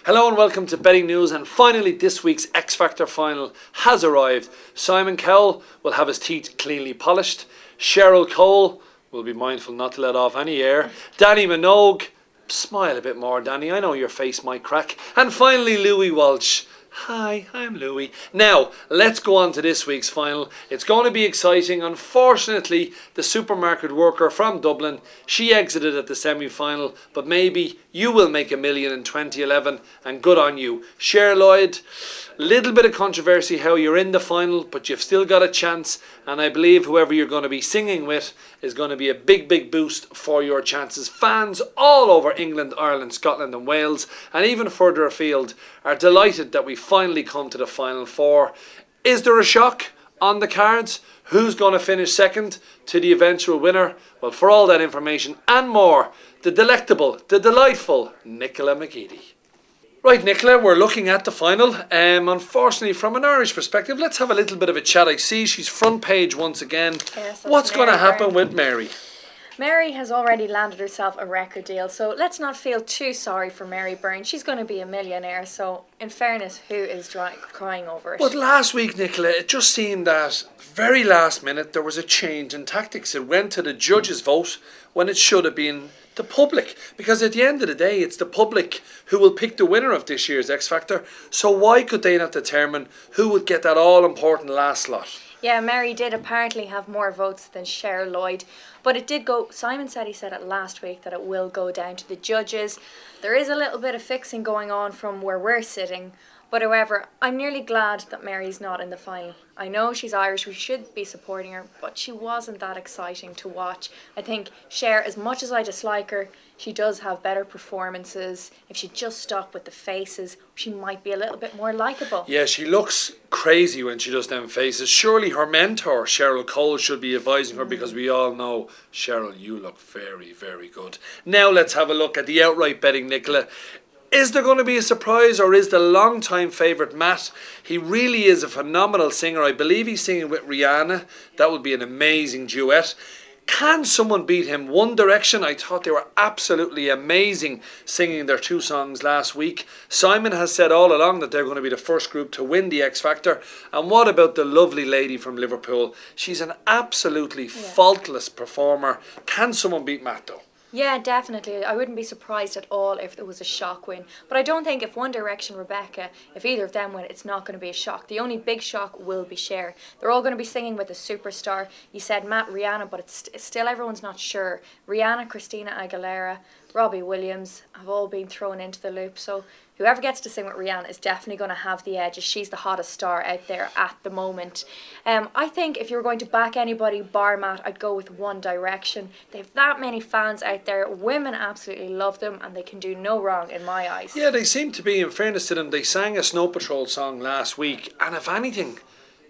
Hello and welcome to Betting News, and finally this week's X Factor final has arrived. Simon Cowell will have his teeth cleanly polished. Cheryl Cole will be mindful not to let off any air. Danny Minogue, smile a bit more Danny, I know your face might crack. And finally Louis Walsh. Hi, I'm Louis. Now, let's go on to this week's final. It's going to be exciting. Unfortunately, the supermarket worker from Dublin, she exited at the semi-final, but maybe you will make $1 million in 2011, and good on you. Cher Lloyd, little bit of controversy how you're in the final, but you've still got a chance, and I believe whoever you're going to be singing with is going to be a big boost for your chances. Fans all over England, Ireland, Scotland and Wales, and even further afield, are delighted that we finally come to the Final Four. Is there a shock on the cards? Who's going to finish second to the eventual winner? Well, for all that information and more, the delectable, the delightful Nicola McGeady. Right, Nicola, we're looking at the final. Unfortunately, from an Irish perspective, let's have a little bit of a chat. I see she's front page once again. Yes, what's going to happen with Mary? Mary has already landed herself a record deal, so let's not feel too sorry for Mary Byrne. She's going to be a millionaire, so in fairness, who is crying over it? But last week, Nicola, it just seemed that very last minute there was a change in tactics. It went to the judges' vote when it should have been the public, because at the end of the day it's the public who will pick the winner of this year's X Factor, so why could they not determine who would get that all important last slot? Yeah, Mary did apparently have more votes than Cher Lloyd, but it did go, Simon said it last week, that it will go down to the judges. There is a little bit of fixing going on from where we're sitting, but however, I'm nearly glad that Mary's not in the final. I know she's Irish, we should be supporting her, but she wasn't that exciting to watch. I think Cher, as much as I dislike her, she does have better performances. If she just stopped with the faces, she might be a little bit more likeable. Yeah, she looks crazy when she does them faces. Surely her mentor, Cheryl Cole, should be advising her, because we all know, Cheryl, you look very good. Now let's have a look at the outright betting, Nicola. Is there going to be a surprise, or is the long-time favourite Matt? He really is a phenomenal singer. I believe he's singing with Rihanna. That would be an amazing duet. Can someone beat him? One Direction, I thought they were absolutely amazing singing their two songs last week. Simon has said all along that they're going to be the first group to win the X Factor. And what about the lovely lady from Liverpool? She's an absolutely faultless performer. Can someone beat Matt though? Yeah, definitely. I wouldn't be surprised at all if there was a shock win. But I don't think if One Direction, Rebecca, if either of them win, it's not going to be a shock. The only big shock will be Cher. They're all going to be singing with a superstar. You said Matt, Rihanna, but it's still everyone's not sure. Rihanna, Christina Aguilera, Robbie Williams have all been thrown into the loop. So whoever gets to sing with Rihanna is definitely going to have the edge, as she's the hottest star out there at the moment. I think if you were going to back anybody bar Matt, I'd go with One Direction. They have that many fans out there. Women absolutely love them, and they can do no wrong in my eyes. Yeah, they seem to be, in fairness to them, they sang a Snow Patrol song last week, and if anything,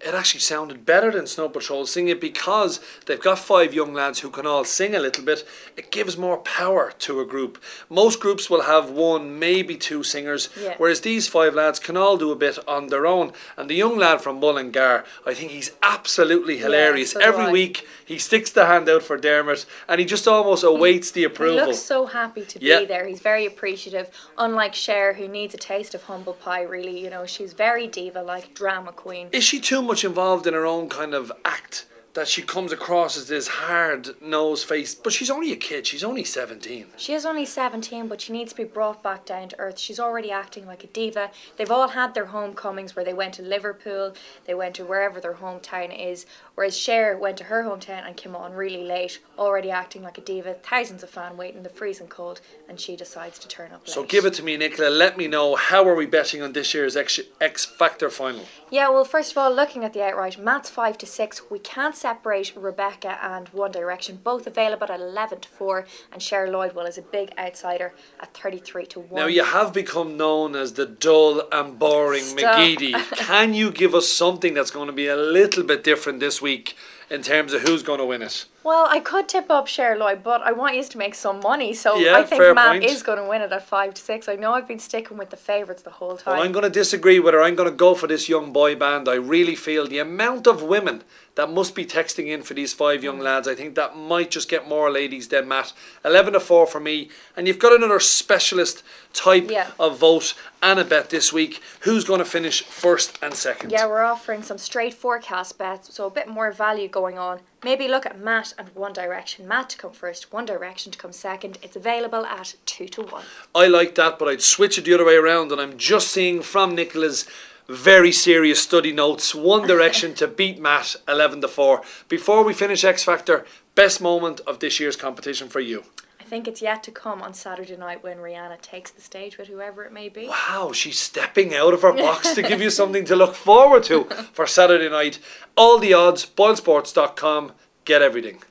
it actually sounded better than Snow Patrol singing it, because they've got 5 young lads who can all sing a little bit. It gives more power to a group. Most groups will have 1, maybe 2 singers, whereas these 5 lads can all do a bit on their own. And the young lad from Mullingar, I think he's absolutely hilarious. So every week he sticks the hand out for Dermot, and he just almost awaits the approval. He looks so happy to be there. He's very appreciative, unlike Cher, who needs a taste of humble pie, really. You know, she's very diva-like, drama queen. Is she too much involved in her own kind of act, that she comes across as this hard-nosed face? But she's only a kid, she's only 17. She is only 17, but she needs to be brought back down to earth. She's already acting like a diva. They've all had their homecomings where they went to Liverpool, they went to wherever their hometown is, whereas Cher went to her hometown and came on really late, already acting like a diva, thousands of fans waiting in the freezing cold, and she decides to turn up late. So give it to me, Nicola, let me know, how are we betting on this year's X Factor final? Yeah, well, first of all, looking at the outright, Matt's 5-6. We can't separate Rebecca and One Direction, both available at 11-4, and Cher Lloyd is a big outsider at 33-1. Now, you have become known as the dull and boring McGeady. Can you give us something that's going to be a little bit different this week in terms of who's going to win it? Well, I could tip up Cher Lloyd, but I want you to make some money, so Yeah, I think fair Matt point. is going to win it at 5-6. I know I've been sticking with the favourites the whole time. Well, I'm going to disagree with her. I'm going to go for this young boy band. I really feel the amount of women that must be texting in for these 5 young lads. I think that might just get more ladies than Matt. 11-4 for me. And you've got another specialist type of vote and a bet this week. Who's going to finish first and second? Yeah, we're offering some straight forecast bets, so a bit more value going on. Maybe look at Matt and One Direction. Matt to come first, One Direction to come second. It's available at 2-1. I like that, but I'd switch it the other way around. And I'm just seeing from Nicola's very serious study notes, One Direction to beat Matt, 11-4. Before we finish X Factor, best moment of this year's competition for you? I think it's yet to come on Saturday night when Rihanna takes the stage with whoever it may be. Wow, she's stepping out of her box to give you something to look forward to for Saturday night. All the odds, boilsports.com. Get everything.